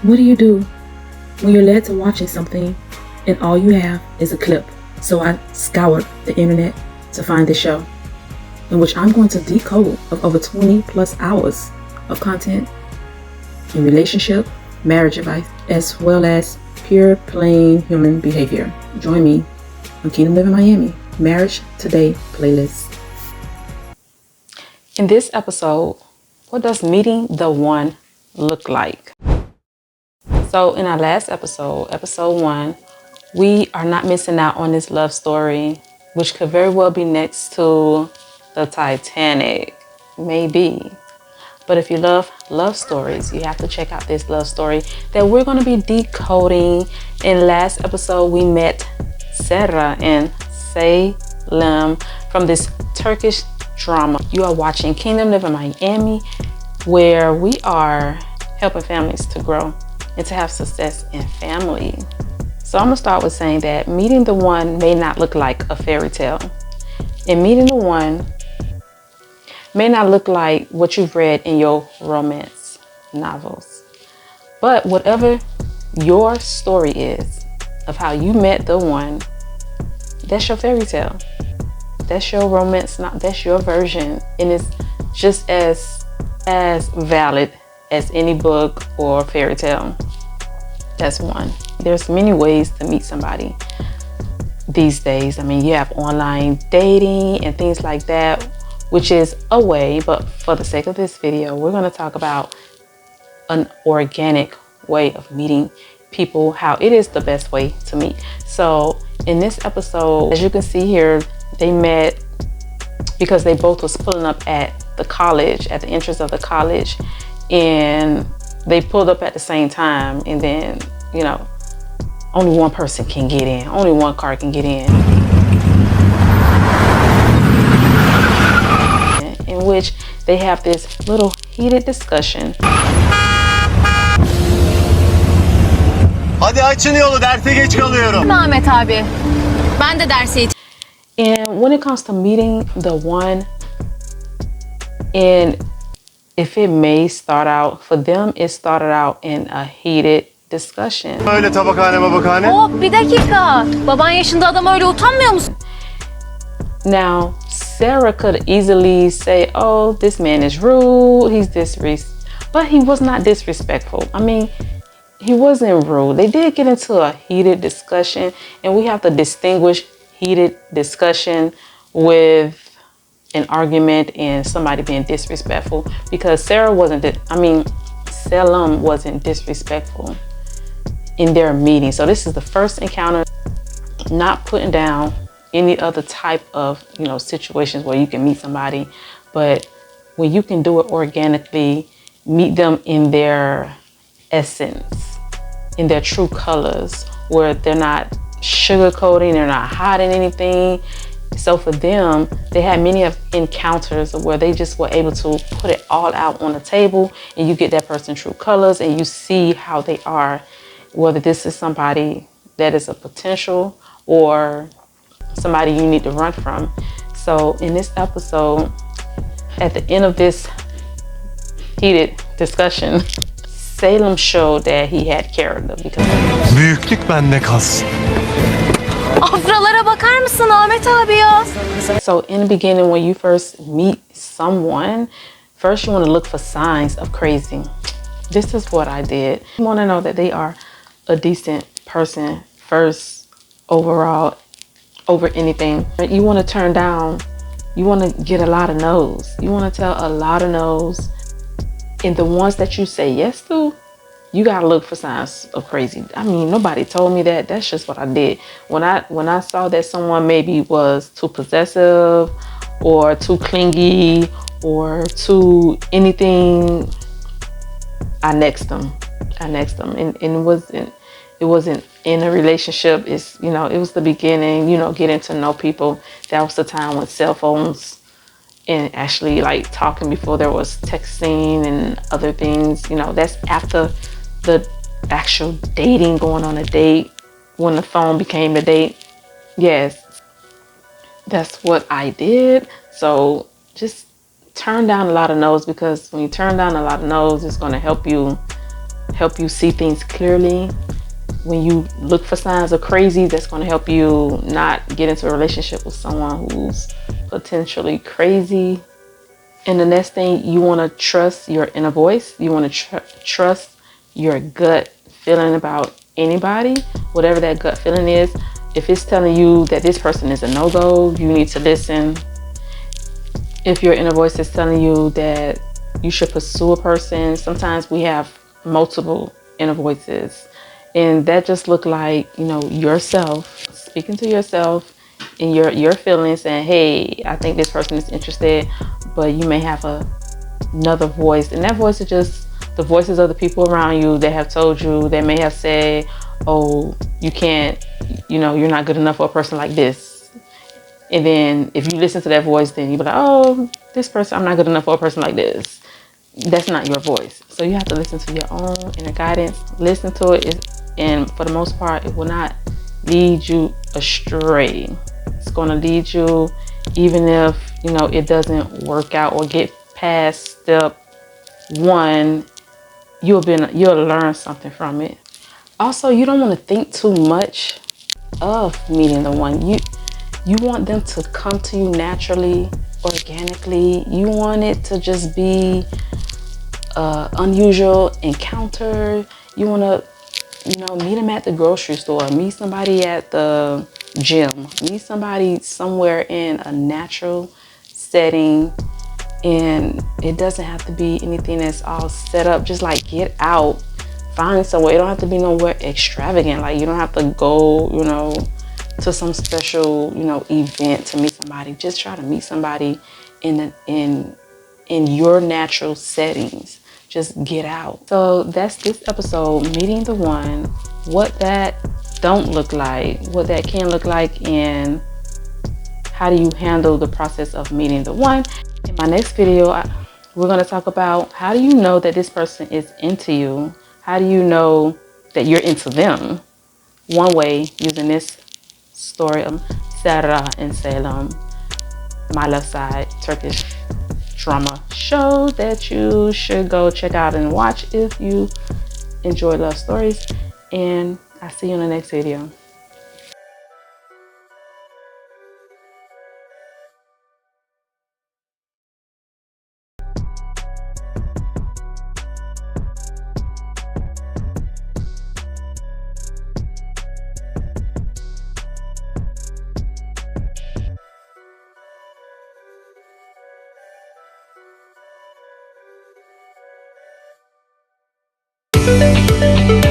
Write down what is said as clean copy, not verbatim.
What do you do when you're led to watching something and all you have is a clip? So I scoured the internet to find this show, in which I'm going to decode of over 20 plus hours of content in relationship, marriage advice, as well as pure plain human behavior. Join me on Kingdom Living Miami Marriage Today playlist. In this episode, what does meeting the one look like? So in our last episode, episode 1, we are not missing out on this love story, which could very well be next to the Titanic, maybe. But if you love love stories, you have to check out this love story that we're going to be decoding. In last episode, we met Serra and Salem from this Turkish drama. You are watching Kingdom Living Miami, where we are helping families to grow and to have success in family. So I'm gonna start with saying that meeting the one may not look like a fairy tale. And meeting the one may not look like what you've read in your romance novels. But whatever your story is of how you met the one, that's your fairy tale. That's your romance, that's your version. And it's just as valid as any book or fairy tale. That's one. There's many ways to meet somebody these days. I mean, you have online dating and things like that, which is a way, but for the sake of this video, we're going to talk about an organic way of meeting people, how it is the best way to meet. So in this episode, as you can see here, they met because they both was pulling up at the college, at the entrance of the college, and they pulled up at the same time. And then, you know, only one person can get in, only one car can get in. In which they have this little heated discussion. Hadi açın yolu, derse geç kalıyorum. Ahmet abi, ben de derse And when it comes to meeting the one, and if it may start out, for them, it started out in a heated discussion. Öyle tabakhane babakhane. Hop bir dakika. Baban yaşında adam öyle utanmıyor musun? Now, Sarah could easily say, oh, this man is rude, but he was not disrespectful. I mean, he wasn't rude. They did get into a heated discussion, and we have to distinguish heated discussion with an argument and somebody being disrespectful, because Salem wasn't disrespectful in their meeting. So this is the first encounter, not putting down any other type of, situations where you can meet somebody, but when you can do it organically, meet them in their essence, in their true colors, where they're not sugarcoating, they're not hiding anything. So for them, they had many of encounters where they just were able to put it all out on the table, and you get that person's true colors and you see how they are, whether this is somebody that is a potential or somebody you need to run from. So in this episode, at the end of this heated discussion, Salem showed that he had character because Büyüklük bende kalsın. Afralara bakar mısın Ahmet abi ya? So in the beginning, when you first meet someone, first you want to look for signs of crazy. This is what I did. You want to know that they are a decent person first, overall, over anything. You want to turn down, you want to get a lot of no's. You want to tell a lot of no's. And the ones that you say yes to, you gotta look for signs of crazy. I mean, nobody told me that. That's just what I did. When I saw that someone maybe was too possessive or too clingy or too anything, I nexted them. And it wasn't in a relationship. It was the beginning, getting to know people. That was the time when cell phones and actually like talking before there was texting and other things. That's after the actual dating, going on a date, when the phone became a date. Yes, that's what I did. So just turn down a lot of no's, because when you turn down a lot of no's, it's going to help you help you see things clearly. When you look for signs of crazy, that's going to help you not get into a relationship with someone who's potentially crazy. And the next thing, you want to trust your inner voice. You want to trust your gut feeling about anybody, whatever that gut feeling is. If it's telling you that this person is a no-go, you need to listen. If your inner voice is telling you that you should pursue a person, sometimes we have multiple inner voices. And that just look like, yourself speaking to yourself in your feelings, saying, hey, I think this person is interested, but you may have another voice. And that voice is just the voices of the people around you that have told you, they may have said, oh, you can't, you're not good enough for a person like this. And then if you listen to that voice, then you'll be like, oh, this person, I'm not good enough for a person like this. That's not your voice. So you have to listen to your own inner guidance. Listen to it, and for the most part, it will not lead you astray. It's going to lead you, even if, it doesn't work out or get past step 1, you'll learn something from it. Also, you don't want to think too much of meeting the one. You want them to come to you naturally, organically. You want it to just be an unusual encounter. You want to, meet them at the grocery store, meet somebody at the gym, meet somebody somewhere in a natural setting. And it doesn't have to be anything that's all set up. Just like get out, find somewhere. It don't have to be nowhere extravagant. Like you don't have to go, to some special, event to meet somebody. Just try to meet somebody in your natural settings. Just get out. So that's this episode, meeting the one, what that don't look like, what that can look like, and how do you handle the process of meeting the one. In my next video, we're going to talk about how do you know that this person is into you? How do you know that you're into them? One way, using this story of Serra and Salem, My Left Side Turkish drama show that you should go check out and watch if you enjoy love stories. And I'll see you in the next video. Thank you.